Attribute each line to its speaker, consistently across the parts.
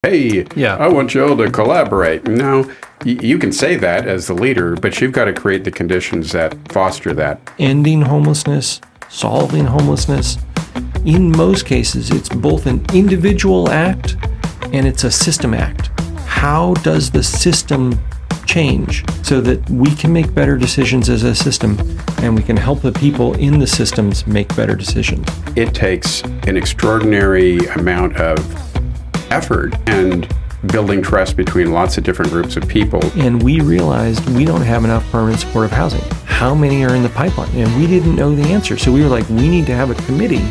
Speaker 1: Hey, I want you all to collaborate. No, you can say that as the leader, but you've got to create the conditions that foster that.
Speaker 2: Ending homelessness, solving homelessness, in most cases, it's both an individual act and it's a system act. How does the system change so that we can make better decisions as a system and we can help the people in the systems make better decisions?
Speaker 1: It takes an extraordinary amount of effort and building trust between lots of different groups of people.
Speaker 2: And we realized we don't have enough permanent supportive housing. How many are in the pipeline? And we didn't know the answer. So we were like, we need to have a committee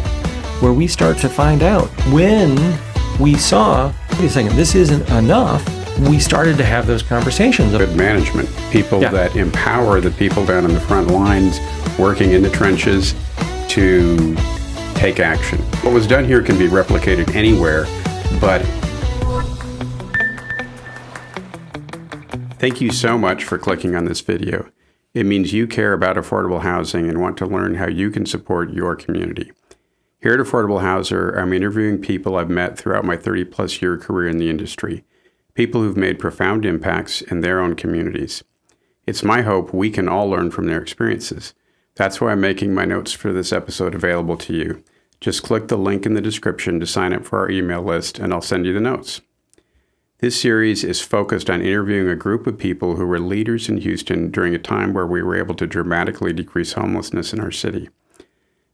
Speaker 2: where we start to find out. When we saw, wait a second, this isn't enough, we started to have those conversations.
Speaker 1: Good management, people that empower the people down in the front lines, working in the trenches to take action. What was done here can be replicated anywhere, but thank you so much for clicking on this video. It means you care about affordable housing and want to learn how you can support your community. Here at Affordable Houser, I'm interviewing people I've met throughout my 30-plus year career in the industry, people who've made profound impacts in their own communities. It's my hope we can all learn from their experiences. That's why I'm making my notes for this episode available to you. Just click the link in the description to sign up for our email list, and I'll send you the notes. This series is focused on interviewing a group of people who were leaders in Houston during a time where we were able to dramatically decrease homelessness in our city.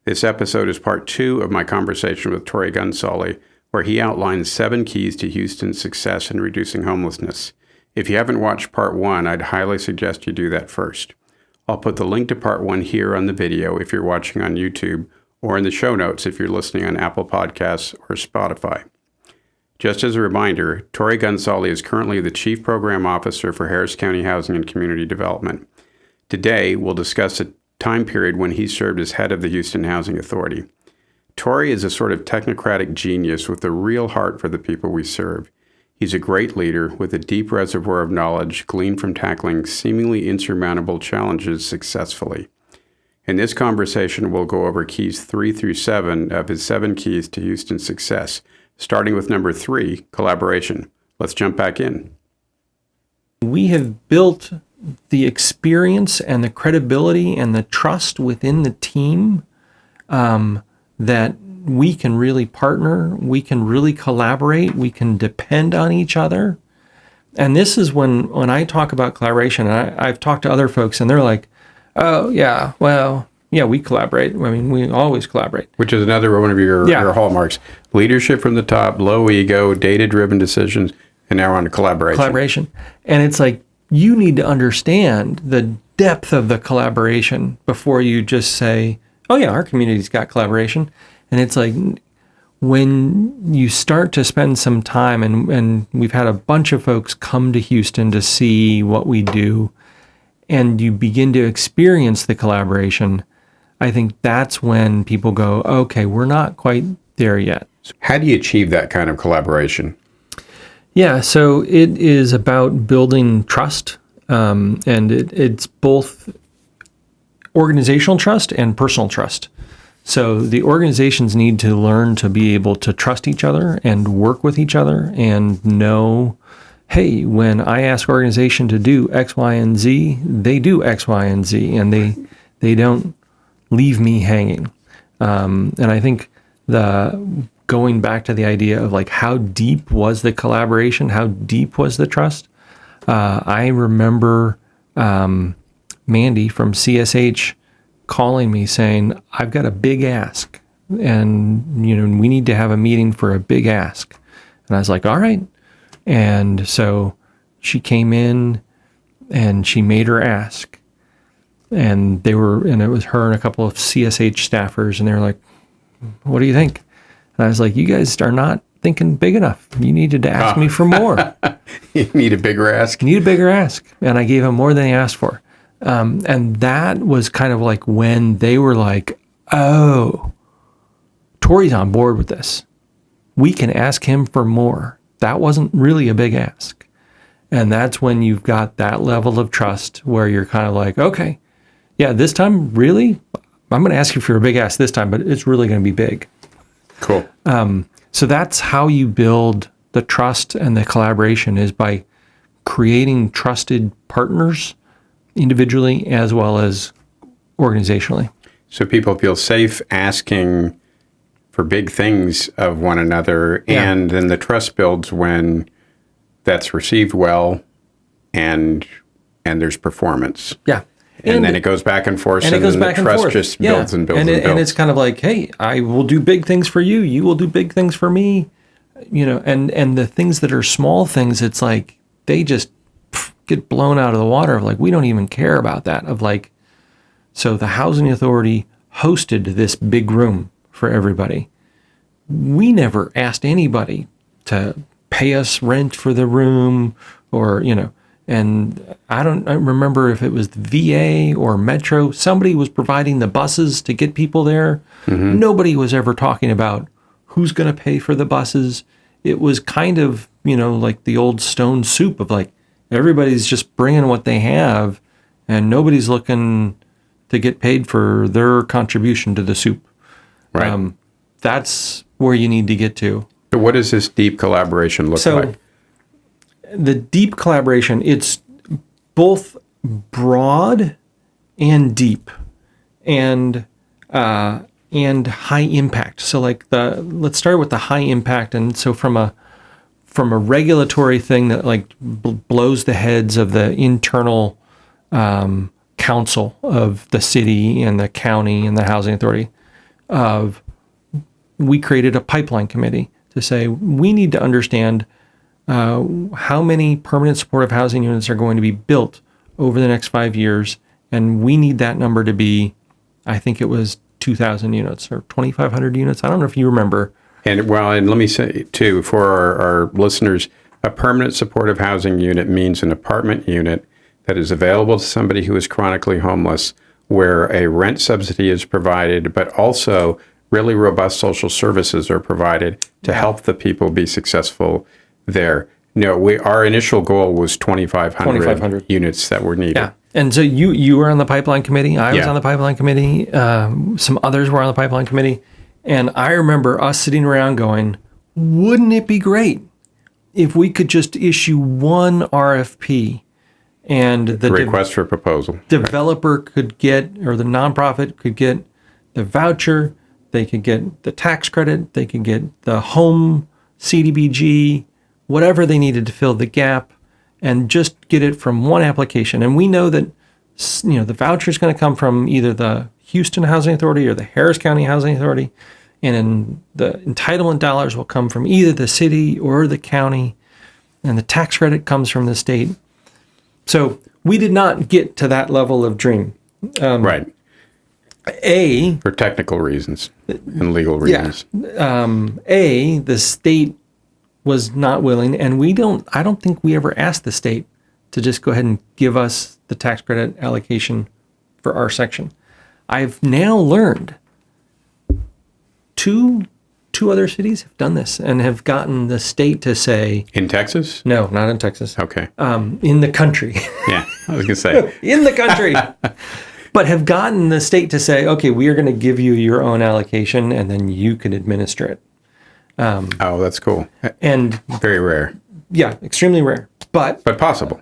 Speaker 1: This episode is part 2 of my conversation with Tory Gunsolley, where he outlines 7 keys to Houston's success in reducing homelessness. If you haven't watched part 1, I'd highly suggest you do that first. I'll put the link to part 1 here on the video if you're watching on YouTube, or in the show notes if you're listening on Apple Podcasts or Spotify. Just as a reminder, Tory Gunsolley is currently the Chief Program Officer for Harris County Housing and Community Development. Today, we'll discuss a time period when he served as head of the Houston Housing Authority. Tory is a sort of technocratic genius with a real heart for the people we serve. He's a great leader with a deep reservoir of knowledge gleaned from tackling seemingly insurmountable challenges successfully. In this conversation, we'll go over keys 3 through 7 of his 7 keys to Houston's success, starting with number 3, collaboration. Let's jump back in.
Speaker 2: We have built the experience and the credibility and the trust within the team that we can really partner, we can really collaborate, we can depend on each other. And this is when I talk about collaboration, and I've talked to other folks and they're like, oh, yeah, well, yeah, we collaborate. I mean, we always collaborate.
Speaker 1: Which is another one of your hallmarks. Leadership from the top, low ego, data-driven decisions, and now we're on to collaboration.
Speaker 2: Collaboration. And it's like, you need to understand the depth of the collaboration before you just say, oh, yeah, our community's got collaboration. And it's like, when you start to spend some time, and we've had a bunch of folks come to Houston to see what we do, and you begin to experience the collaboration, I think that's when people go, okay, we're not quite there yet.
Speaker 1: How do you achieve that kind of collaboration?
Speaker 2: Yeah, so it is about building trust, and it's both organizational trust and personal trust. So the organizations need to learn to be able to trust each other and work with each other and know, hey, when I ask organization to do X, Y, and Z, they do X, Y, and Z, and they don't leave me hanging. And I think going back to the idea of like, how deep was the collaboration? How deep was the trust? I remember Mandy from CSH calling me saying, I've got a big ask, and we need to have a meeting for a big ask. And I was like, all right. And so she came in and she made her ask, and it was her and a couple of CSH staffers, and they were like, what do you think? And I was like, you guys are not thinking big enough. You needed to ask me for more.
Speaker 1: You need a bigger ask?
Speaker 2: Need a bigger ask. And I gave him more than he asked for. And that was kind of like when they were like, oh, Tory's on board with this. We can ask him for more. That wasn't really a big ask. And that's when you've got that level of trust where you're kind of like, okay, yeah, this time, really? I'm going to ask you for a big ask this time, but it's really going to be big.
Speaker 1: Cool.
Speaker 2: So that's how you build the trust and the collaboration is by creating trusted partners individually as well as organizationally.
Speaker 1: So people feel safe asking for big things of one another,
Speaker 2: Yeah.
Speaker 1: and then the trust builds when that's received well, and there's performance.
Speaker 2: Yeah.
Speaker 1: And then it goes back and forth,
Speaker 2: and it goes
Speaker 1: then
Speaker 2: back
Speaker 1: the
Speaker 2: and
Speaker 1: trust
Speaker 2: forth.
Speaker 1: just builds and builds
Speaker 2: and
Speaker 1: and builds.
Speaker 2: And it's kind of like, hey, I will do big things for you. You will do big things for me. And the things that are small things, it's like they just get blown out of the water of like, we don't even care about that. Of like, so the housing authority hosted this big room for everybody. We never asked anybody to pay us rent for the room or, and I don't remember if it was the VA or Metro. Somebody was providing the buses to get people there. Mm-hmm. Nobody was ever talking about who's going to pay for the buses. It was kind of, like the old stone soup of like, everybody's just bringing what they have and nobody's looking to get paid for their contribution to the soup.
Speaker 1: Right.
Speaker 2: That's where you need to get to.
Speaker 1: So what does this deep collaboration look like?
Speaker 2: The deep collaboration, it's both broad and deep and high impact. So like let's start with the high impact. And so from a regulatory thing that like blows the heads of the internal council of the city and the county and the housing authority, we created a pipeline committee to say we need to understand how many permanent supportive housing units are going to be built over the next 5 years, and we need that number to be, I think it was 2,000 units or 2,500 units. I don't know if you remember. And
Speaker 1: let me say too, for our listeners, a permanent supportive housing unit means an apartment unit that is available to somebody who is chronically homeless, where a rent subsidy is provided, but also really robust social services are provided to help the people be successful there. Our initial goal was 2,500 units that were needed.
Speaker 2: Yeah. And so you were on the pipeline committee. I was on the pipeline committee. Some others were on the pipeline committee. And I remember us sitting around going, wouldn't it be great if we could just issue one RFP and the
Speaker 1: request for proposal
Speaker 2: developer could get, or the nonprofit could get the voucher, they could get the tax credit, they could get the home CDBG, whatever they needed to fill the gap, and just get it from one application. And we know that the voucher is going to come from either the Houston Housing Authority or the Harris County Housing Authority, and the entitlement dollars will come from either the city or the county, and the tax credit comes from the state. So we did not get to that level of dream.
Speaker 1: Right. For technical reasons and legal reasons.
Speaker 2: Yeah. The state was not willing, and I don't think we ever asked the state to just go ahead and give us the tax credit allocation for our section. I've now learned two other cities have done this and have gotten the state to say...
Speaker 1: In Texas?
Speaker 2: No, not in Texas.
Speaker 1: Okay.
Speaker 2: In the country.
Speaker 1: Yeah, I was going to say.
Speaker 2: In the country. But have gotten the state to say, okay, we are going to give you your own allocation and then you can administer it.
Speaker 1: Oh, that's cool.
Speaker 2: And
Speaker 1: very rare.
Speaker 2: Yeah, extremely rare. But
Speaker 1: possible.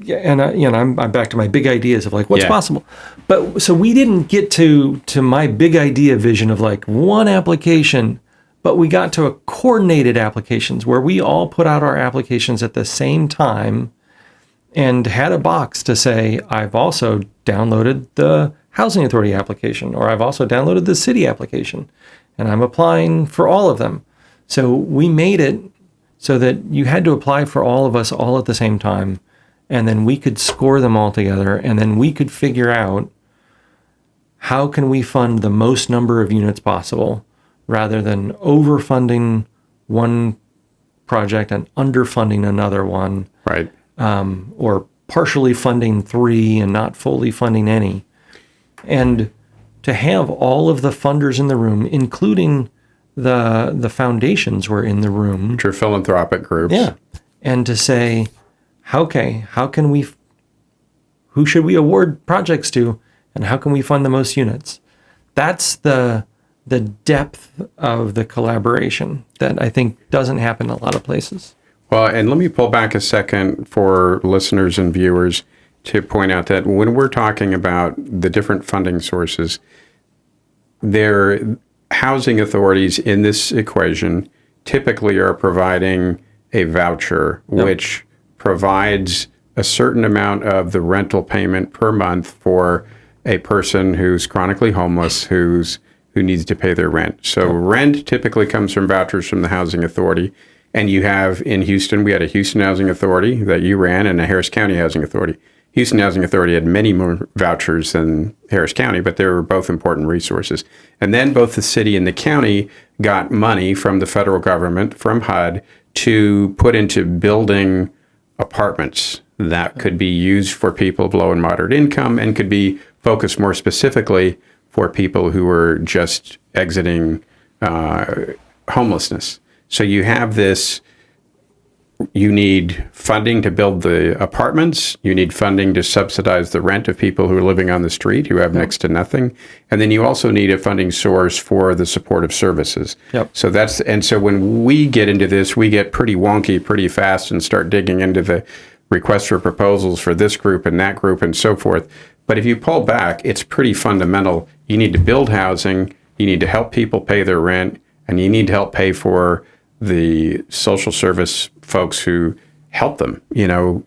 Speaker 2: Yeah, and I'm back to my big ideas of like what's possible. But so we didn't get to my big idea vision of like one application, but we got to a coordinated applications where we all put out our applications at the same time and had a box to say, I've also downloaded the housing authority application, or I've also downloaded the city application, and I'm applying for all of them. So we made it so that you had to apply for all of us all at the same time, and then we could score them all together, and then we could figure out how can we fund the most number of units possible rather than overfunding one project and underfunding another one.
Speaker 1: Right.
Speaker 2: Or partially funding 3 and not fully funding any. And to have all of the funders in the room, including the foundations were in the room.
Speaker 1: Which are philanthropic groups.
Speaker 2: Yeah. And to say, okay, who should we award projects to, and how can we fund the most units? That's the the depth of the collaboration that I think doesn't happen in a lot of places.
Speaker 1: Well, and let me pull back a second for listeners and viewers to point out that when we're talking about the different funding sources, their housing authorities in this equation typically are providing a voucher, which provides a certain amount of the rental payment per month for a person who's chronically homeless, who needs to pay their rent. So rent typically comes from vouchers from the housing authority. And you have in Houston, we had a Houston Housing Authority that you ran and a Harris County Housing Authority. Houston Housing Authority had many more vouchers than Harris County, but they were both important resources. And then both the city and the county got money from the federal government, from HUD, to put into building apartments that could be used for people of low and moderate income and could be focused more specifically for people who were just exiting homelessness. So you have this, you need funding to build the apartments, you need funding to subsidize the rent of people who are living on the street who have next to nothing, and then you also need a funding source for the supportive services. So when we get into this, we get pretty wonky pretty fast and start digging into the requests for proposals for this group and that group and so forth. But if you pull back, it's pretty fundamental. You need to build housing, you need to help people pay their rent, and you need to help pay for the social service folks who help them,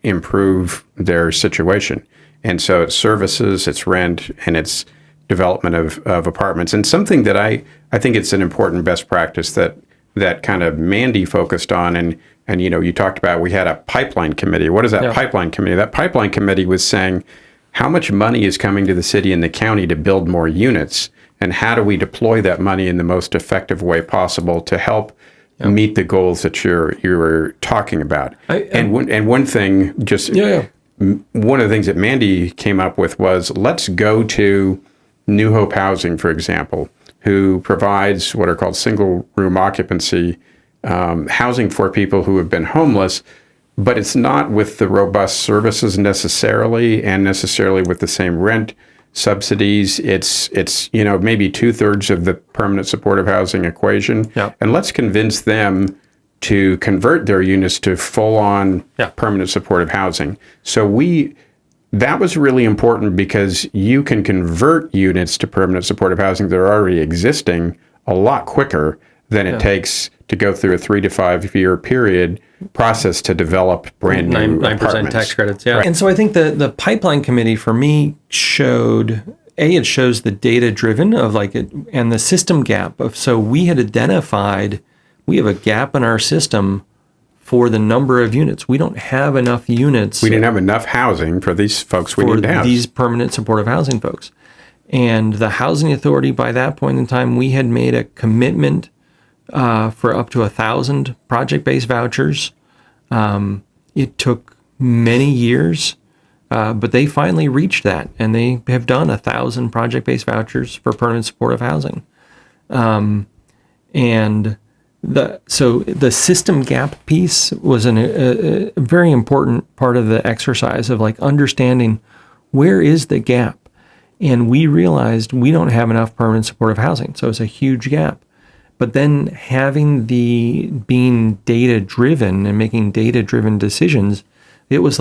Speaker 1: improve their situation. And so it's services, it's rent, and it's development of apartments. And something that I think it's an important best practice that kind of Mandy focused on, and you talked about, we had a pipeline committee. What is that pipeline committee? That pipeline committee was saying, how much money is coming to the city and the county to build more units, and how do we deploy that money in the most effective way possible to help meet the goals that you're talking about? One thing, one of the things that Mandy came up with was, let's go to New Hope Housing, for example, who provides what are called single room occupancy housing for people who have been homeless, but it's not with the robust services necessarily, and necessarily with the same rent subsidies. It's maybe 2/3 of the permanent supportive housing equation. And let's convince them to convert their units to full-on permanent supportive housing. So that was really important, because you can convert units to permanent supportive housing that are already existing a lot quicker than it takes to go through a 3 to 5 year process to develop brand new
Speaker 2: 9% tax credits.
Speaker 1: Right.
Speaker 2: And so I think the pipeline committee for me it shows the data driven of and the system gap of, so we had identified, we have a gap in our system for the number of units. We don't have enough units.
Speaker 1: We didn't have enough housing for these folks we need to house.
Speaker 2: These permanent supportive housing folks. And the housing authority, by that point in time, we had made a commitment for up to 1,000 project-based vouchers. It took many years, but they finally reached that, and they have done 1,000 project-based vouchers for permanent supportive housing. And the system gap piece was a very important part of the exercise of understanding where is the gap. And we realized we don't have enough permanent supportive housing, so it's a huge gap. But then being data-driven and making data-driven decisions, it was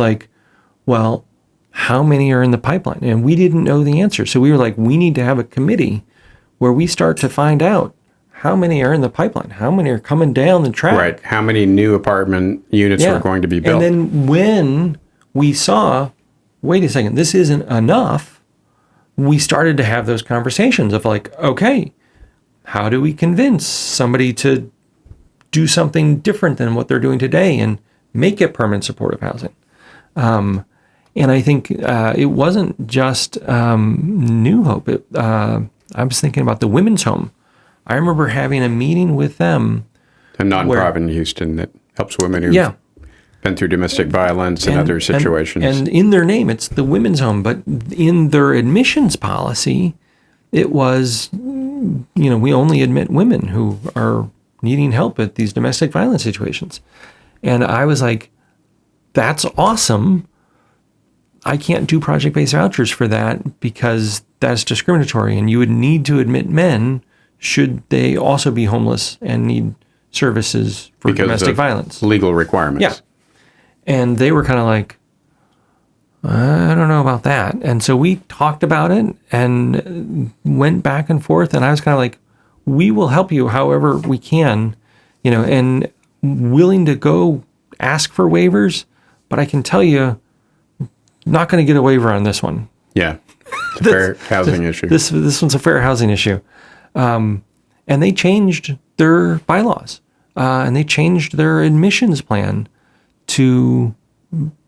Speaker 2: well, how many are in the pipeline? And we didn't know the answer. So we were we need to have a committee where we start to find out how many are in the pipeline, how many are coming down the track.
Speaker 1: Right, how many new apartment units are going to be built.
Speaker 2: And then when we saw, wait a second, this isn't enough, we started to have those conversations of okay, how do we convince somebody to do something different than what they're doing today and make it permanent supportive housing? And I think it wasn't just New Hope. I was thinking about the Women's Home. I remember having a meeting with them.
Speaker 1: A nonprofit in Houston that helps women who've been through domestic violence and other situations.
Speaker 2: And in their name, it's the Women's Home. But in their admissions policy, it was, we only admit women who are needing help at these domestic violence situations. And I was that's awesome. I can't do project-based vouchers for that because that's discriminatory. And you would need to admit men should they also be homeless and need services for
Speaker 1: because
Speaker 2: domestic
Speaker 1: of
Speaker 2: violence?
Speaker 1: legal requirements.
Speaker 2: Yeah. And they were kind of like, I don't know about that. And so we talked about it and went back and forth. And I was kind of like, we will help you however we can, and willing to go ask for waivers. But I can tell you, not going to get a waiver on this one.
Speaker 1: Yeah. It's a fair housing issue.
Speaker 2: This one's a fair housing issue. And they changed their bylaws and they changed their admissions plan to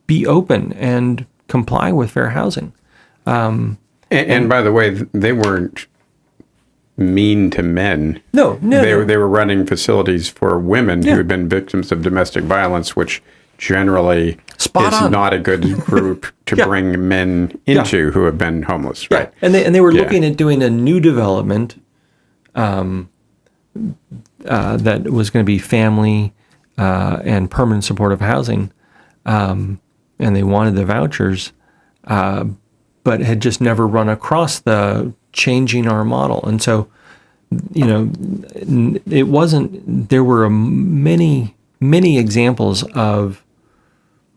Speaker 2: be open and comply with fair housing.
Speaker 1: And by the way, they weren't mean to men.
Speaker 2: No.
Speaker 1: They were running facilities for women who had been victims of domestic violence, which generally is not a good group to bring men into who have been homeless, right?
Speaker 2: Yeah. And they were looking at doing a new development that was going to be family and permanent supportive housing, and they wanted the vouchers, but had just never run across the changing our model. And so, it wasn't, there were many examples of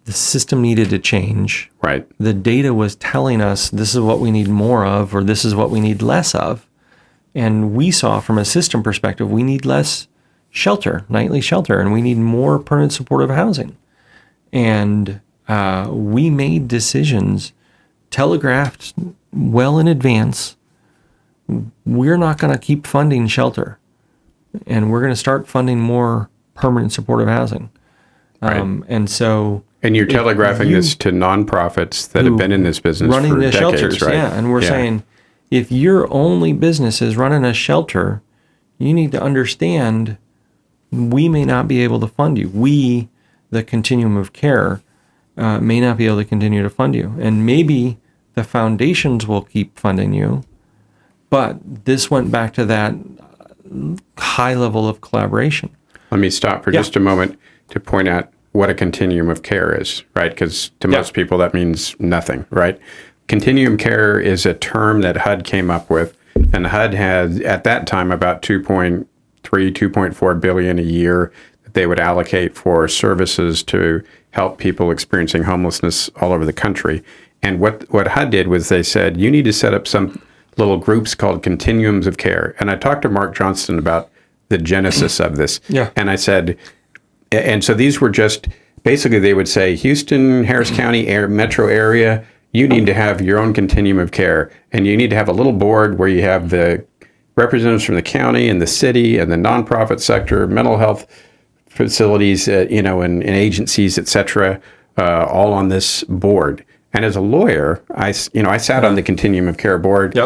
Speaker 2: the system needed to change.
Speaker 1: Right.
Speaker 2: The data was telling us this is what we need more of, or this is what we need less of. And we saw from a system perspective, we need less shelter, nightly shelter, and we need more permanent supportive housing. And we made decisions telegraphed well in advance. We're not going to keep funding shelter, and we're going to start funding more permanent supportive housing.
Speaker 1: Right.
Speaker 2: And
Speaker 1: you're telegraphing this to nonprofits that have been in this business
Speaker 2: running
Speaker 1: for
Speaker 2: the
Speaker 1: decades,
Speaker 2: shelters,
Speaker 1: right?
Speaker 2: yeah. And we're saying, if your only business is running a shelter, you need to understand we may not be able to fund you. We, the Continuum of Care, may not be able to continue to fund you. And maybe the foundations will keep funding you, but this went back to that high level of collaboration.
Speaker 1: Let me stop for just a moment to point out what a continuum of care is, right? Because to most people that means nothing, right? Continuum care is a term that HUD came up with, and HUD had at that time about 2.4 billion a year that they would allocate for services to help people experiencing homelessness all over the country. And what HUD did was they said, you need to set up some little groups called continuums of care. And I talked to Mark Johnston about the genesis of this.
Speaker 2: Yeah.
Speaker 1: And I said, and so these were just, basically they would say, Houston, Harris County metro area, you need to have your own continuum of care. And you need to have a little board where you have the representatives from the county and the city and the nonprofit sector, mental health facilities, and agencies, et cetera, all on this board. And as a lawyer, I sat on the Continuum of Care board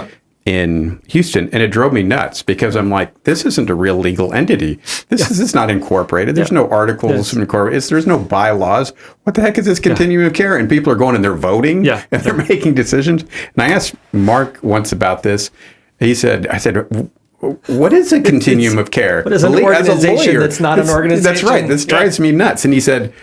Speaker 1: in Houston, and it drove me nuts because I'm like, this isn't a real legal entity. This is not incorporated. There's no articles incorporated. There's no bylaws. What the heck is this Continuum of Care? And people are going and they're voting and they're making decisions. And I asked Mark once about this. I said, what is a continuum of care?
Speaker 2: What is an organization that's not an organization?
Speaker 1: That's right. This drives me nuts. And he said,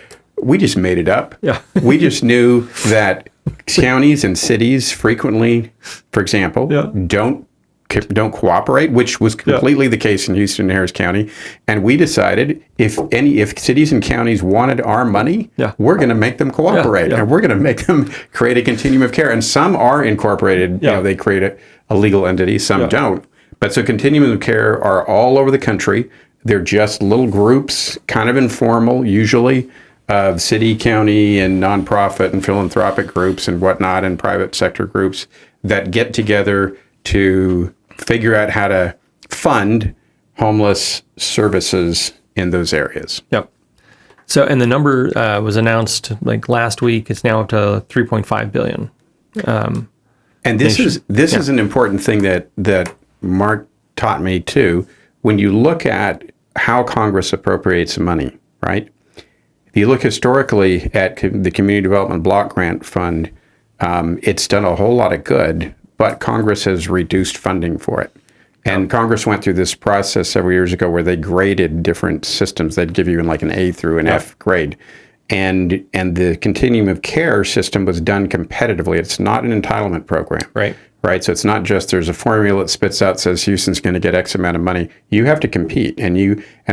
Speaker 1: we just made it up.
Speaker 2: Yeah.
Speaker 1: We just knew that counties and cities frequently, for example, don't cooperate, which was completely the case in Houston and Harris County. And we decided if cities and counties wanted our money, we're going to make them cooperate, and we're going to make them create a continuum of care. And some are incorporated. They create a legal entity. Some don't. But so continuums of care are all over the country. They're just little groups, kind of informal, usually, of city, county, and nonprofit and philanthropic groups and whatnot, and private sector groups that get together to figure out how to fund homeless services in those areas.
Speaker 2: Yep. So, and the number was announced like last week. It's now up to 3.5 billion.
Speaker 1: And this is an important thing that Mark taught me too. When you look at how Congress appropriates money, right? If you look historically at the Community Development Block Grant Fund, it's done a whole lot of good, but Congress has reduced funding for it. And Congress went through this process several years ago where they graded different systems. They'd give you like an A through an F grade. And the Continuum of Care system was done competitively. It's not an entitlement program.
Speaker 2: Right.
Speaker 1: right? So it's not just there's a formula that spits out says Houston's going to get X amount of money. You have to compete, and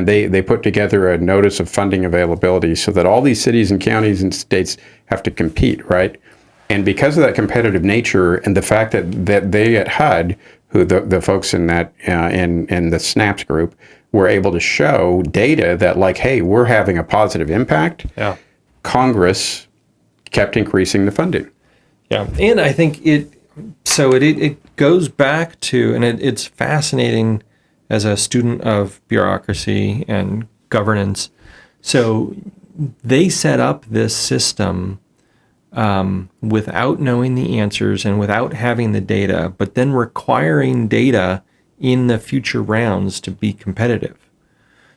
Speaker 1: they put together a notice of funding availability so that all these cities and counties and states have to compete, right? And because of that competitive nature and the fact that they at HUD, who the folks in that in the SNAPS group, were able to show data that like, hey, we're having a positive impact.
Speaker 2: Yeah.
Speaker 1: Congress kept increasing the funding.
Speaker 2: Yeah, and I think it goes back to, and it's fascinating as a student of bureaucracy and governance. So they set up this system without knowing the answers and without having the data, but then requiring data in the future rounds to be competitive.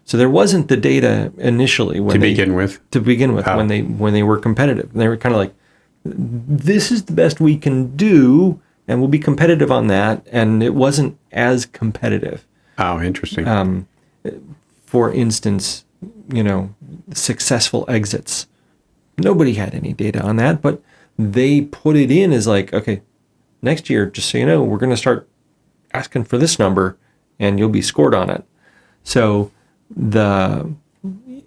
Speaker 2: So there wasn't the data initially when
Speaker 1: to begin with
Speaker 2: when they were competitive. They were kind of like, this is the best we can do, and we'll be competitive on that. And it wasn't as competitive.
Speaker 1: Oh, interesting.
Speaker 2: For instance, successful exits. Nobody had any data on that, but they put it in as like, okay, next year, just so you know, we're going to start asking for this number, and you'll be scored on it. So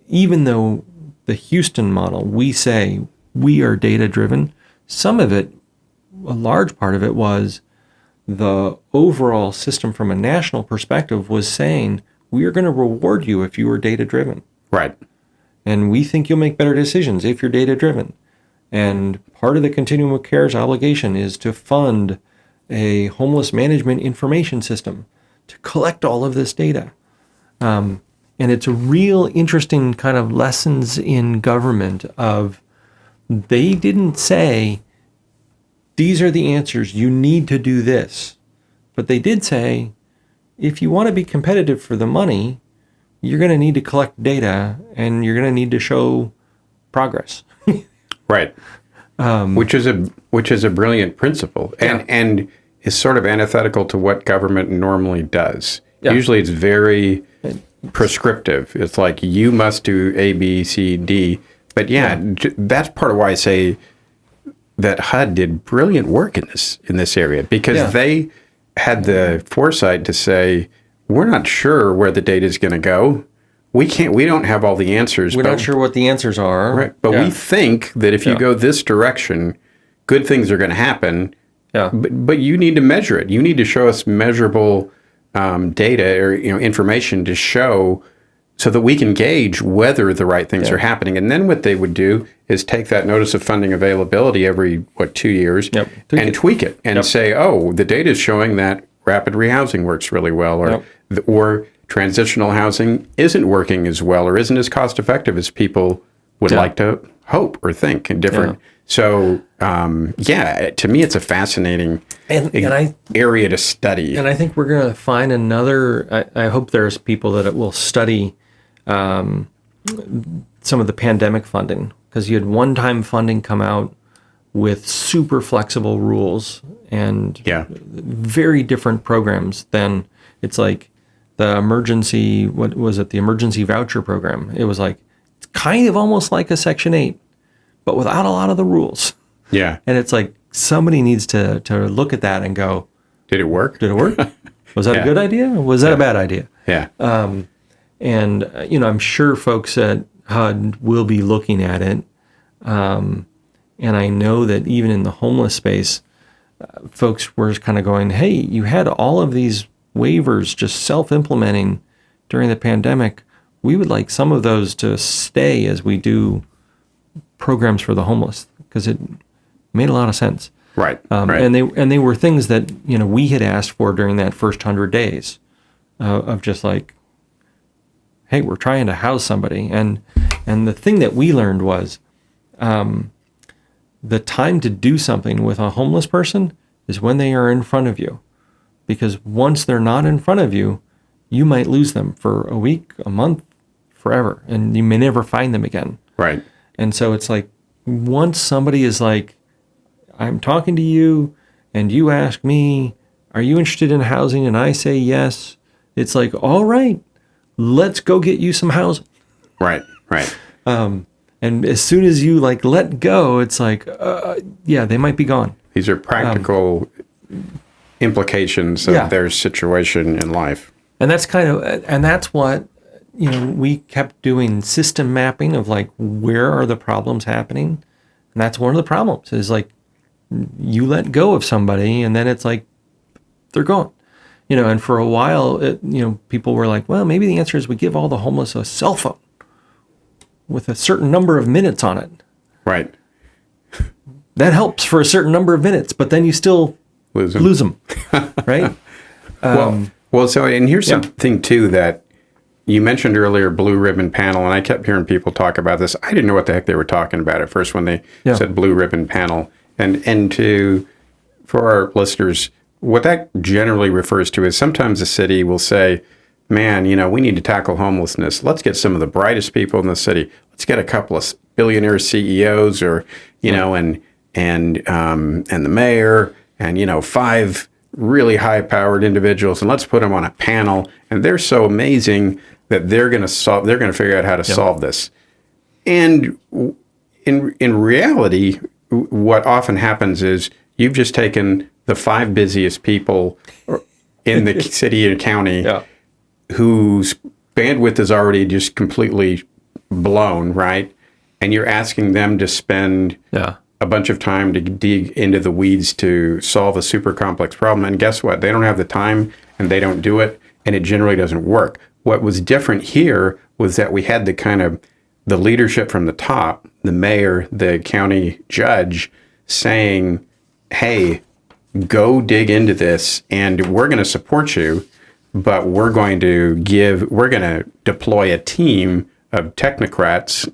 Speaker 2: even though the Houston model, we say we are data driven, some of it, a large part of it was the overall system from a national perspective was saying, we are going to reward you if you are data driven.
Speaker 1: Right.
Speaker 2: And we think you'll make better decisions if you're data driven. And part of the Continuum of Care's obligation is to fund a homeless management information system to collect all of this data. And it's a real interesting kind of lessons in government of, they didn't say, these are the answers, you need to do this. But they did say, if you want to be competitive for the money, you're going to need to collect data and you're going to need to show progress.
Speaker 1: Right. Which is a brilliant principle and is sort of antithetical to what government normally does. Yeah. Usually it's very prescriptive. It's like, you must do A, B, C, D. But that's part of why I say that HUD did brilliant work in this area, because they had the foresight to say, we're not sure where the data is going to go. We don't have all the answers.
Speaker 2: We're not sure what the answers are.
Speaker 1: Right. But we think that if you go this direction, good things are going to happen. Yeah. But you need to measure it. You need to show us measurable data or information to show, so that we can gauge whether the right things are happening. And then what they would do is take that notice of funding availability every 2 years and tweak it and say, oh, the data is showing that rapid rehousing works really well, or transitional housing isn't working as well, or isn't as cost effective as people would like to hope or think, and different. So, to me, it's a fascinating area to study.
Speaker 2: And I think we're going to find another, I hope there's people that will study some of the pandemic funding, because you had one-time funding come out with super flexible rules and very different programs than, it's like the emergency, the emergency voucher program. It was like, it's kind of almost like a Section 8, but without a lot of the rules. Yeah. And it's like, somebody needs to look at that and go,
Speaker 1: did it work?
Speaker 2: Did it work? Was that a good idea? Or was that a bad idea?
Speaker 1: Yeah.
Speaker 2: And, I'm sure folks at HUD will be looking at it. And I know that even in the homeless space, folks were kind of going, hey, you had all of these waivers just self-implementing during the pandemic. We would like some of those to stay as we do programs for the homeless, because it made a lot of sense.
Speaker 1: Right.
Speaker 2: And they were things that, we had asked for during that first 100 days of just like, hey, we're trying to house somebody. And the thing that we learned was the time to do something with a homeless person is when they are in front of you. Because once they're not in front of you, you might lose them for a week, a month, forever, and you may never find them again.
Speaker 1: Right.
Speaker 2: And so it's like, once somebody is like, I'm talking to you, and you ask me, are you interested in housing? And I say yes. It's like, all right, let's go get you some housing.
Speaker 1: Right.
Speaker 2: And as soon as you let go, it's like, they might be gone.
Speaker 1: These are practical implications of their situation in life.
Speaker 2: And that's what, we kept doing system mapping of like, where are the problems happening? And that's one of the problems is like, you let go of somebody and then it's like, they're gone. And for a while, people were like, well, maybe the answer is we give all the homeless a cell phone with a certain number of minutes on it.
Speaker 1: Right.
Speaker 2: That helps for a certain number of minutes, but then you still lose them. Right?
Speaker 1: So, and here's something too that you mentioned earlier, blue ribbon panel, and I kept hearing people talk about this. I didn't know what the heck they were talking about at first when they said blue ribbon panel. And for our listeners, what that generally refers to is sometimes a city will say, man, we need to tackle homelessness. Let's get some of the brightest people in the city. Let's get a couple of billionaire CEOs or, and the mayor and, 5 really high-powered individuals, and let's put them on a panel. And they're so amazing that they're going to figure out how to solve this. And in reality, what often happens is you've just taken the 5 busiest people in the city and county whose bandwidth is already just completely blown, right? And you're asking them to spend a bunch of time to dig into the weeds to solve a super complex problem. And guess what? They don't have the time and they don't do it, and it generally doesn't work. What was different here was that we had the leadership from the top, the mayor, the county judge, saying, hey, go dig into this and we're going to support you, but we're going to deploy a team of technocrats,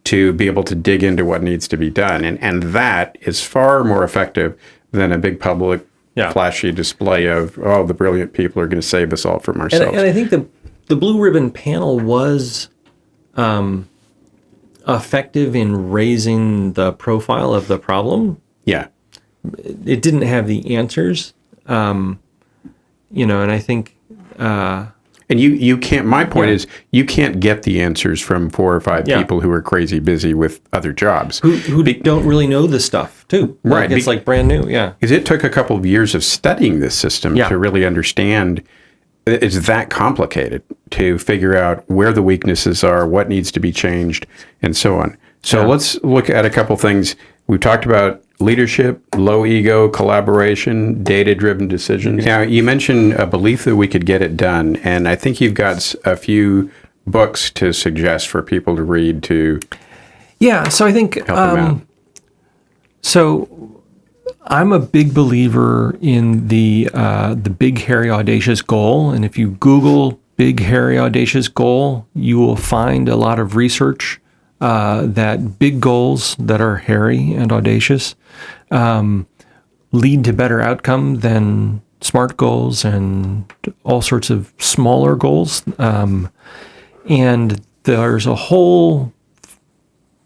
Speaker 1: to be able to dig into what needs to be done. And that is far more effective than a big public flashy display of, the brilliant people are going to save us all from ourselves.
Speaker 2: And I think the blue ribbon panel was effective in raising the profile of the problem.
Speaker 1: Yeah.
Speaker 2: It didn't have the answers, and I think...
Speaker 1: and you can't, my point is, you can't get the answers from 4 or 5 people who are crazy busy with other jobs.
Speaker 2: Who don't really know this stuff, too.
Speaker 1: Right.
Speaker 2: It's like brand new,
Speaker 1: Because it took a couple of years of studying this system to really understand it's that complicated to figure out where the weaknesses are, what needs to be changed, and so on. So let's look at a couple things. We've talked about leadership, low ego, collaboration, data-driven decisions. Now, you mentioned a belief that we could get it done, and I think you've got a few books to suggest for people to read to
Speaker 2: so I think
Speaker 1: help them out.
Speaker 2: So I'm a big believer in the big, hairy, audacious goal, and if you Google big, hairy, audacious goal, you will find a lot of research that big goals that are hairy and audacious lead to better outcome than SMART goals and all sorts of smaller goals. And there's a whole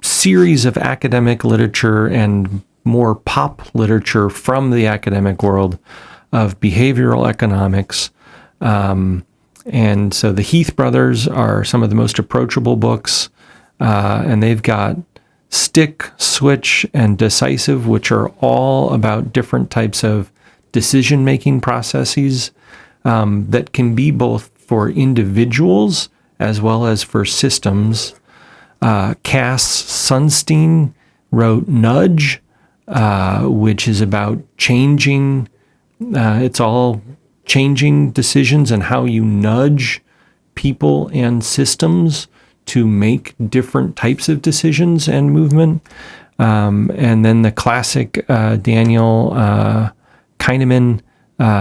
Speaker 2: series of academic literature and more pop literature from the academic world of behavioral economics. And so the Heath brothers are some of the most approachable books. And they've got Stick, Switch, and Decisive, which are all about different types of decision-making processes that can be both for individuals as well as for systems. Cass Sunstein wrote Nudge, which is about changing. It's all changing decisions and how you nudge people and systems to make different types of decisions and movement. And then the classic Daniel Kahneman,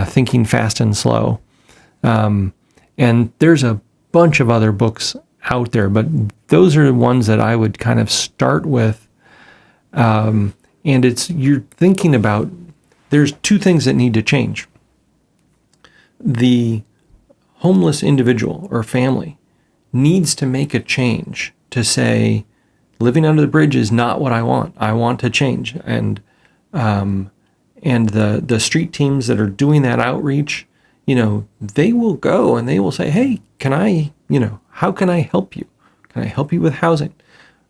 Speaker 2: Thinking Fast and Slow. And there's a bunch of other books out there, but those are the ones that I would kind of start with. And you're thinking about, there's 2 things that need to change. The homeless individual or family needs to make a change to say, living under the bridge is not what I want. I want to change. And the street teams that are doing that outreach, they will go and they will say, hey, how can I help you? Can I help you with housing?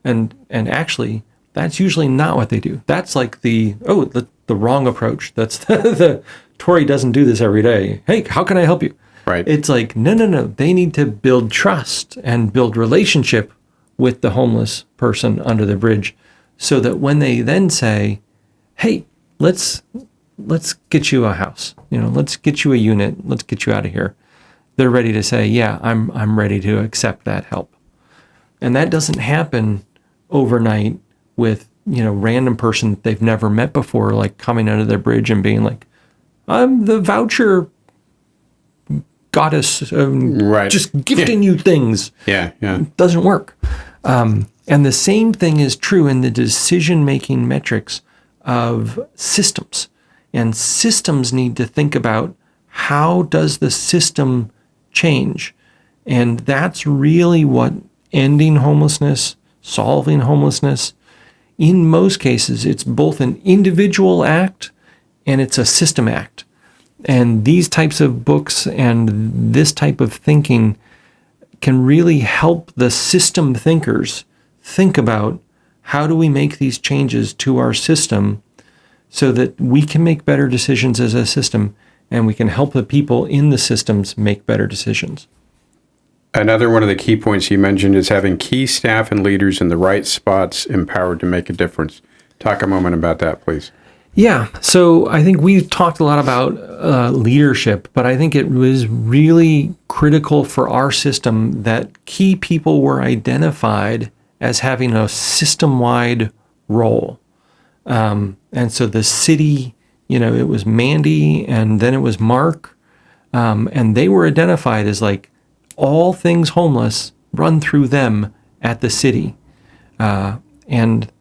Speaker 2: And actually, that's usually not what they do. That's like the wrong approach. That's the Tory doesn't do this every day. Hey, how can I help you?
Speaker 1: Right.
Speaker 2: It's like, no. They need to build trust and build relationship with the homeless person under the bridge, so that when they then say, hey, let's get you a house, let's get you a unit, let's get you out of here, they're ready to say, yeah, I'm ready to accept that help. And that doesn't happen overnight with, random person that they've never met before, like coming under their bridge and being like, I'm the voucher goddess,
Speaker 1: right.
Speaker 2: just gifting you things.
Speaker 1: Yeah.
Speaker 2: It doesn't work. And the same thing is true in the decision-making metrics of systems. And systems need to think about, how does the system change? And that's really what ending homelessness, solving homelessness, in most cases, it's both an individual act and it's a system act. And these types of books and this type of thinking can really help the system thinkers think about, how do we make these changes to our system so that we can make better decisions as a system, and we can help the people in the systems make better decisions.
Speaker 1: Another one of the key points you mentioned is having key staff and leaders in the right spots empowered to make a difference. Talk a moment about that, please.
Speaker 2: Yeah, so I think we've talked a lot about leadership, but I think it was really critical for our system that key people were identified as having a system-wide role. And so the city, it was Mandy and then it was Mark, and they were identified as like, all things homeless run through them at the city. And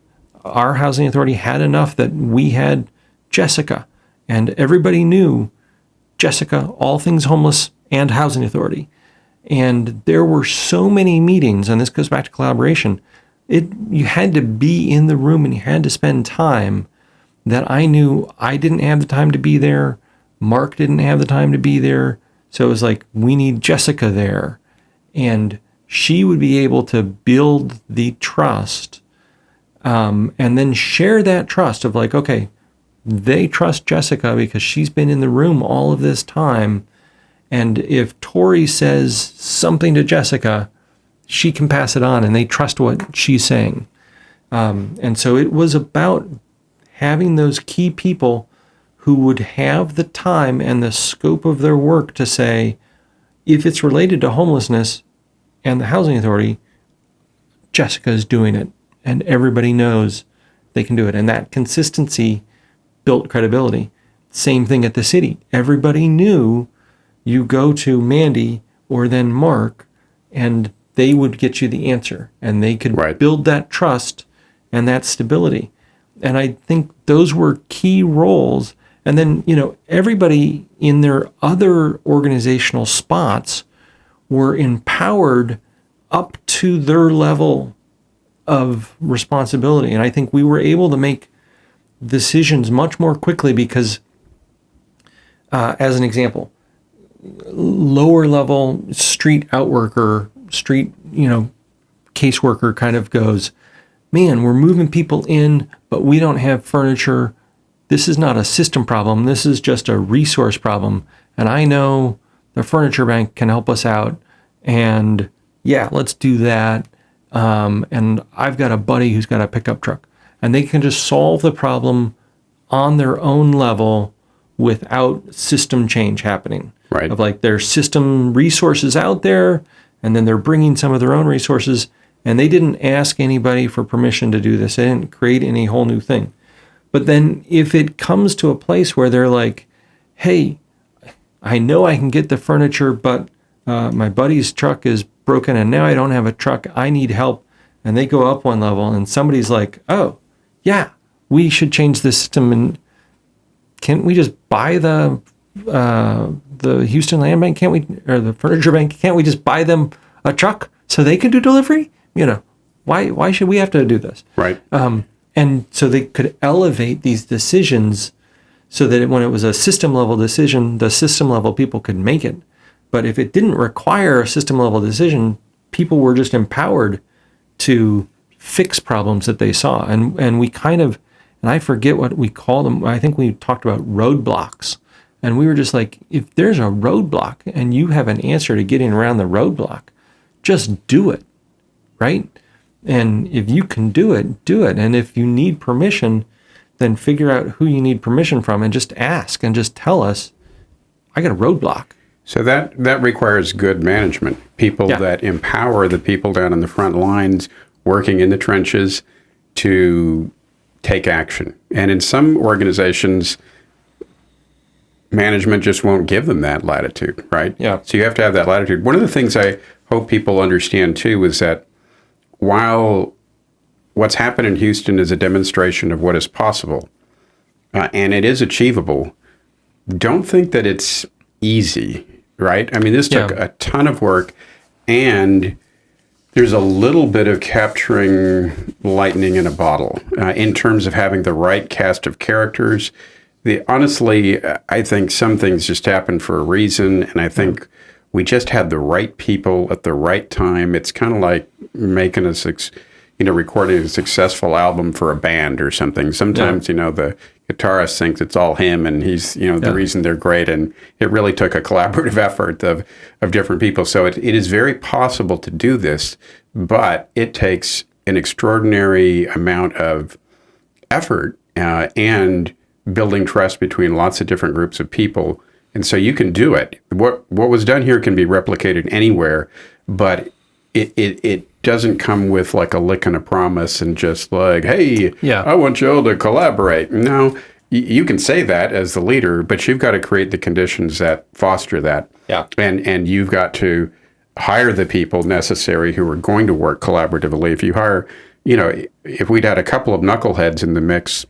Speaker 2: our housing authority had enough that we had Jessica, and everybody knew Jessica, all things homeless and housing authority. And there were so many meetings, and this goes back to collaboration. You had to be in the room and you had to spend time, that I knew I didn't have the time to be there. Mark didn't have the time to be there. So it was like, we need Jessica there. And she would be able to build the trust, and then share that trust of like, okay, they trust Jessica because she's been in the room all of this time. And if Tory says something to Jessica, she can pass it on and they trust what she's saying. And so it was about having those key people who would have the time and the scope of their work to say, if it's related to homelessness and the housing authority, Jessica is doing it and everybody knows they can do it. And that consistency built credibility. Same thing at the city. Everybody knew you go to Mandy or then Mark and they would get you the answer and they could build that trust and that stability. And I think those were key roles. And then, everybody in their other organizational spots were empowered up to their level of responsibility. And I think we were able to make decisions much more quickly because, as an example, lower level street outworker, street, caseworker kind of goes, man, we're moving people in, but we don't have furniture. This is not a system problem. This is just a resource problem. And I know the furniture bank can help us out. And yeah, let's do that. And I've got a buddy who's got a pickup truck. And they can just solve the problem on their own level without system change happening.
Speaker 1: Right.
Speaker 2: Of like their system resources out there, and then they're bringing some of their own resources. And they didn't ask anybody for permission to do this. They didn't create any whole new thing. But then if it comes to a place where they're like, hey, I know I can get the furniture, but my buddy's truck is broken and now I don't have a truck. I need help. And they go up one level and somebody's like, oh, yeah, we should change the system. And can't we just buy the Houston Land Bank? Can't we, or the Furniture Bank? Can't we just buy them a truck so they can do delivery? Why should we have to do this?
Speaker 1: Right.
Speaker 2: And so they could elevate these decisions so that when it was a system level decision, the system level people could make it. But if it didn't require a system level decision, people were just empowered to fix problems that they saw. And we kind of, and and I forget what we call them. I think we talked about roadblocks. And we were just like, if there's a roadblock and you have an answer to getting around the roadblock, just do it, right? And if you can do it, do it. And if you need permission, then figure out who you need permission from and just ask and just tell us, I got a roadblock.
Speaker 1: So that requires good management, people that empower the people down in the front lines, working in the trenches to take action. And in some organizations, management just won't give them that latitude, right?
Speaker 2: Yeah.
Speaker 1: So you have to have that latitude. One of the things I hope people understand, too, is that while what's happened in Houston is a demonstration of what is possible, and it is achievable, don't think that it's easy, right? I mean, this took a ton of work, and there's a little bit of capturing lightning in a bottle in terms of having the right cast of characters. Honestly, I think some things just happen for a reason, and I think we just had the right people at the right time. It's kind of like making recording a successful album for a band or something. Sometimes, the guitarist thinks it's all him, and he's, the reason they're great, and it really took a collaborative effort of different people. So it is very possible to do this, but it takes an extraordinary amount of effort and building trust between lots of different groups of people. And so you can do it. What was done here can be replicated anywhere, but it doesn't come with like a lick and a promise and just like, hey, I want you all to collaborate. No, you can say that as the leader, but you've got to create the conditions that foster that.
Speaker 2: Yeah.
Speaker 1: And you've got to hire the people necessary who are going to work collaboratively. If you hire, if we'd had a couple of knuckleheads in the mix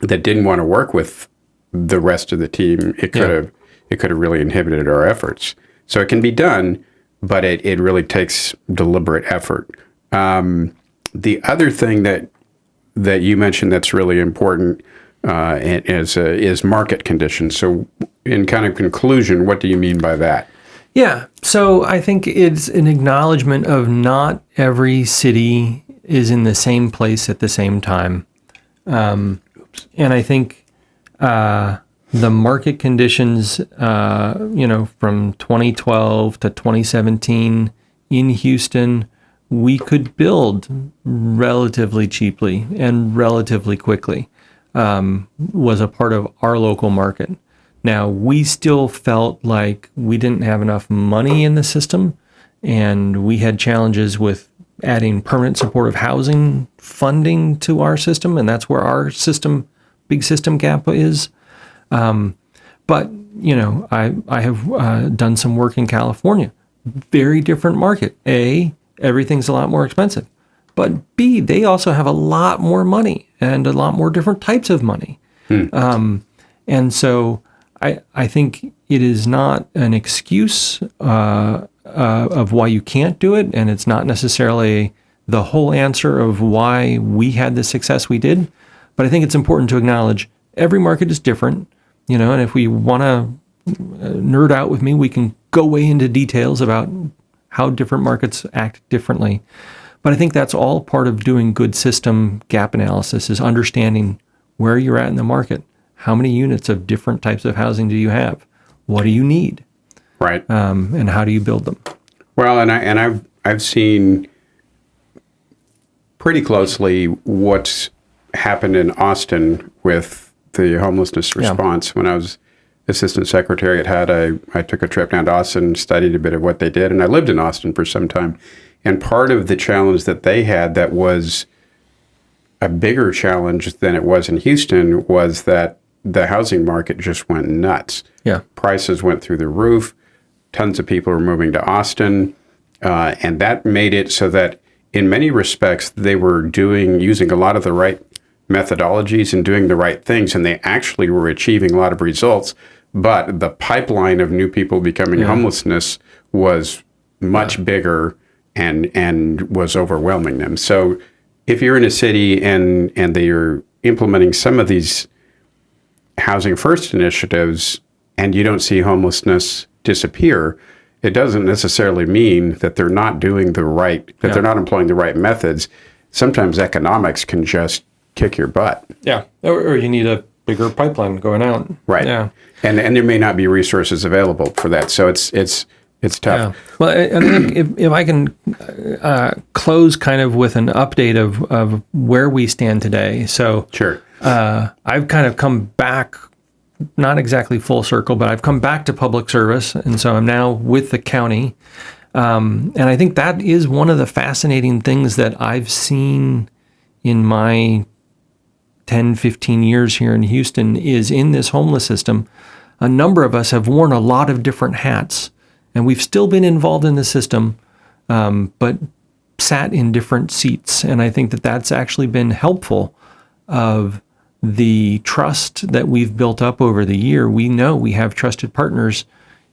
Speaker 1: that didn't want to work with the rest of the team, it could have really inhibited our efforts. So it can be done, but it really takes deliberate effort. The other thing that you mentioned that's really important is market conditions. So in kind of conclusion, what do you mean by that?
Speaker 2: Yeah, so I think it's an acknowledgement of not every city is in the same place at the same time. And I think the market conditions, from 2012 to 2017 in Houston, we could build relatively cheaply and relatively quickly, was a part of our local market. Now, we still felt like we didn't have enough money in the system, and we had challenges with adding permanent supportive housing funding to our system, and that's where our big system gap is. But, I have done some work in California. Very different market. A, everything's a lot more expensive. But B, they also have a lot more money and a lot more different types of money. And so I think it is not an excuse of why you can't do it, and it's not necessarily the whole answer of why we had the success we did. But I think it's important to acknowledge every market is different, and if we want to nerd out with me, we can go way into details about how different markets act differently. But I think that's all part of doing good system gap analysis, is understanding where you're at in the market. How many units of different types of housing do you have? What do you need?
Speaker 1: Right.
Speaker 2: And how do you build them?
Speaker 1: Well, and I've seen pretty closely what's happened in Austin with the homelessness response. Yeah. When I was assistant secretary at HUD, I took a trip down to Austin, studied a bit of what they did, and I lived in Austin for some time. And part of the challenge that they had that was a bigger challenge than it was in Houston was that the housing market just went nuts.
Speaker 2: Yeah.
Speaker 1: Prices went through the roof. Tons of people were moving to Austin. And that made it so that in many respects, they were using a lot of the right methodologies and doing the right things. And they actually were achieving a lot of results. But the pipeline of new people becoming homelessness was much bigger and was overwhelming them. So if you're in a city and they are implementing some of these housing first initiatives and you don't see homelessness disappear, it doesn't necessarily mean that they're not doing they're not employing the right methods. Sometimes economics can kick your butt.
Speaker 2: Yeah. Or you need a bigger pipeline going out.
Speaker 1: Right.
Speaker 2: Yeah.
Speaker 1: And there may not be resources available for that. So it's tough.
Speaker 2: Yeah. Well, I think if I can close kind of with an update of where we stand today. So
Speaker 1: Sure.
Speaker 2: I've kind of come back, not exactly full circle, but I've come back to public service. And so I'm now with the county. And I think that is one of the fascinating things that I've seen in my 10, 15 years here in Houston is in this homeless system. A number of us have worn a lot of different hats, and we've still been involved in the system, but sat in different seats. And I think that that's actually been helpful of the trust that we've built up over the year. We know we have trusted partners,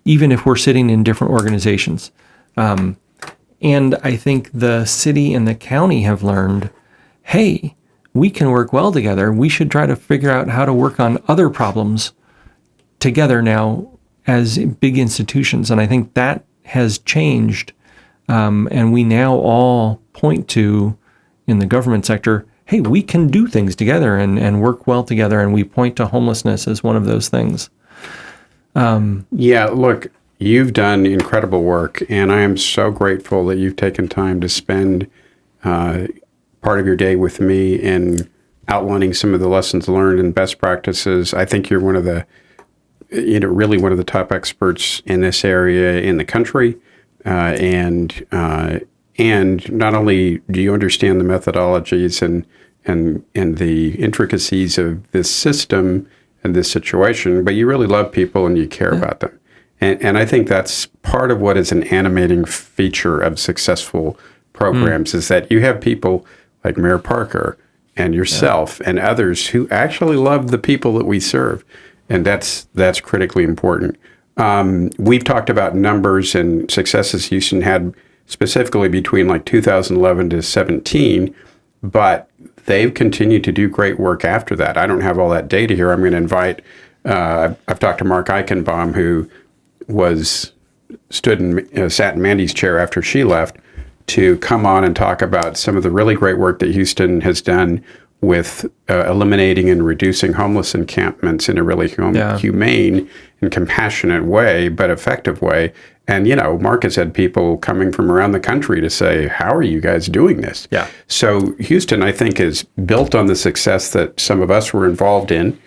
Speaker 2: even if we're sitting in different organizations. And I think the city and the county have learned, hey, we can work well together. We should try to figure out how to work on other problems together now as big institutions. And I think that has changed. And we now all point to, in the government sector, hey, we can do things together and work well together. And we point to homelessness as one of those things.
Speaker 1: Yeah, look, you've done incredible work, and I am so grateful that you've taken time to spend part of your day with me in outlining some of the lessons learned and best practices. I think you're one of the, really one of the top experts in this area in the country, and not only do you understand the methodologies and the intricacies of this system and this situation, but you really love people and you care about them. And I think that's part of what is an animating feature of successful programs is that you have people like Mayor Parker and yourself and others who actually love the people that we serve. And that's critically important. We've talked about numbers and successes Houston had specifically between like 2011 to 17, but they've continued to do great work after that. I don't have all that data here. I'm going to invite, I've talked to Mark Eichenbaum, who sat in Mandy's chair after she left, to come on and talk about some of the really great work that Houston has done with eliminating and reducing homeless encampments in a really humane and compassionate way, but effective way. And, Mark has had people coming from around the country to say, how are you guys doing this?
Speaker 2: Yeah.
Speaker 1: So Houston, I think, is built on the success that some of us were involved in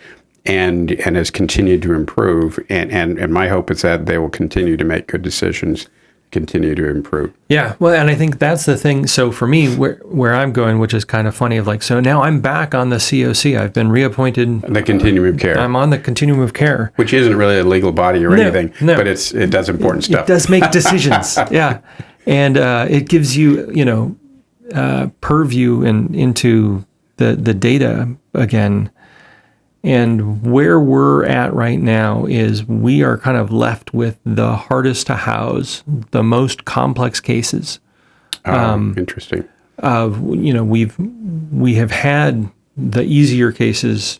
Speaker 1: and has continued to improve. And my hope is that they will continue to make good decisions, continue to improve.
Speaker 2: Yeah. Well, and I think that's the thing. So for me, where I'm going, which is kind of funny, of like, so now I'm back on the COC. I've been reappointed.
Speaker 1: The Continuum of Care.
Speaker 2: I'm on the Continuum of Care.
Speaker 1: Which isn't really a legal body or anything, but it does important stuff.
Speaker 2: It does make decisions. Yeah. And it gives you, purview into the data again. And where we're at right now is we are kind of left with the hardest to house, the most complex cases.
Speaker 1: Interesting.
Speaker 2: We have had the easier cases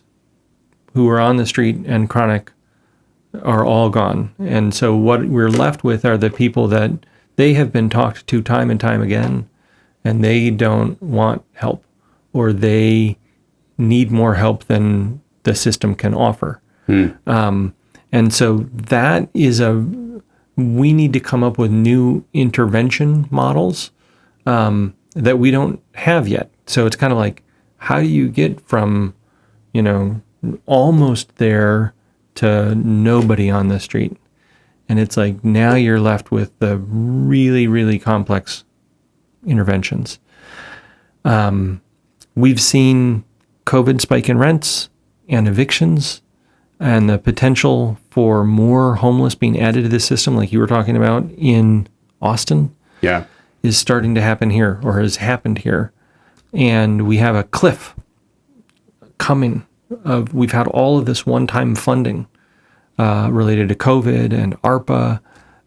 Speaker 2: who are on the street and chronic are all gone. And so what we're left with are the people that they have been talked to time and time again, and they don't want help, or they need more help than the system can offer. And so that is we need to come up with new intervention models that we don't have yet. So it's kind of like, how do you get from, almost there to nobody on the street? And it's like, now you're left with the really, really complex interventions. We've seen COVID spike in rents and evictions, and the potential for more homeless being added to the system, like you were talking about in Austin, is starting to happen here, or has happened here. And we have a cliff coming we've had all of this one-time funding related to COVID and ARPA.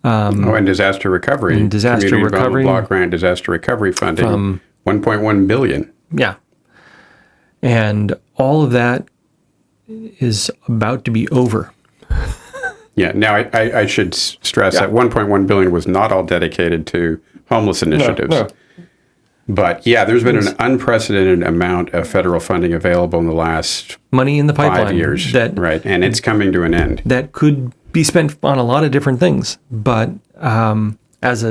Speaker 1: And disaster recovery.
Speaker 2: And disaster
Speaker 1: Community
Speaker 2: recovery.
Speaker 1: Block grant, disaster recovery funding, $1.1 billion.
Speaker 2: Yeah. And all of that is about to be over.
Speaker 1: Yeah. Now, I should stress that $1.1 billion was not all dedicated to homeless initiatives. But yeah, there's been an unprecedented amount of federal funding available in the last
Speaker 2: money in the pipeline
Speaker 1: 5 years.
Speaker 2: that
Speaker 1: Right. And it's coming to an end.
Speaker 2: that could be spent on a lot of different things. But as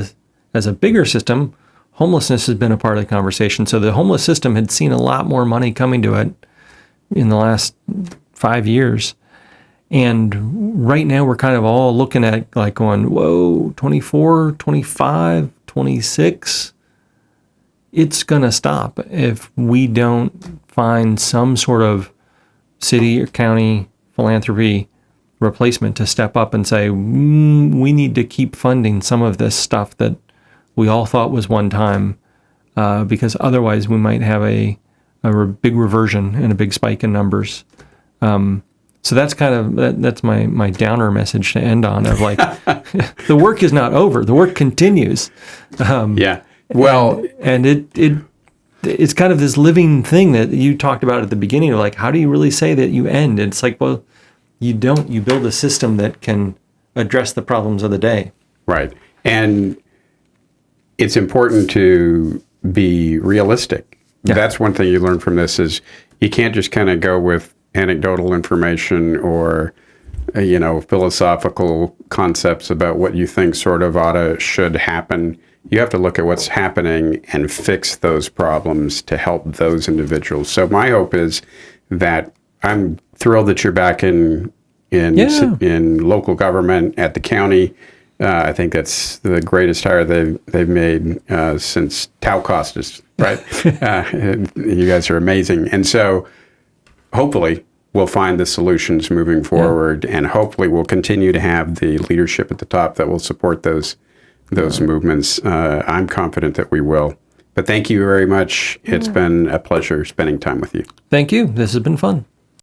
Speaker 2: a bigger system, homelessness has been a part of the conversation. So the homeless system had seen a lot more money coming to it in the last 5 years. And right now we're kind of all looking at it like going, whoa, 24, 25, 26. It's going to stop if we don't find some sort of city or county philanthropy replacement to step up and say, we need to keep funding some of this stuff that we all thought was one time, because otherwise we might have a big reversion and a big spike in numbers. So that's kind of, that's my downer message to end on, of like, the work is not over. The work continues.
Speaker 1: Yeah. Well,
Speaker 2: and it's kind of this living thing that you talked about at the beginning of like, how do you really say that you end? It's like, well, you don't. You build a system that can address the problems of the day.
Speaker 1: right. And it's important to be realistic.
Speaker 2: Yeah.
Speaker 1: That's one thing you learn from this is you can't just kind of go with anecdotal information or, philosophical concepts about what you think sort of should happen. You have to look at what's happening and fix those problems to help those individuals. So my hope is that I'm thrilled that you're back in local government at the county. I think that's the greatest hire they've made since Tau Costas, right? You guys are amazing. And so hopefully we'll find the solutions moving forward, and hopefully we'll continue to have the leadership at the top that will support those movements. I'm confident that we will. But thank you very much. It's been a pleasure spending time with you.
Speaker 2: Thank you. This has been fun.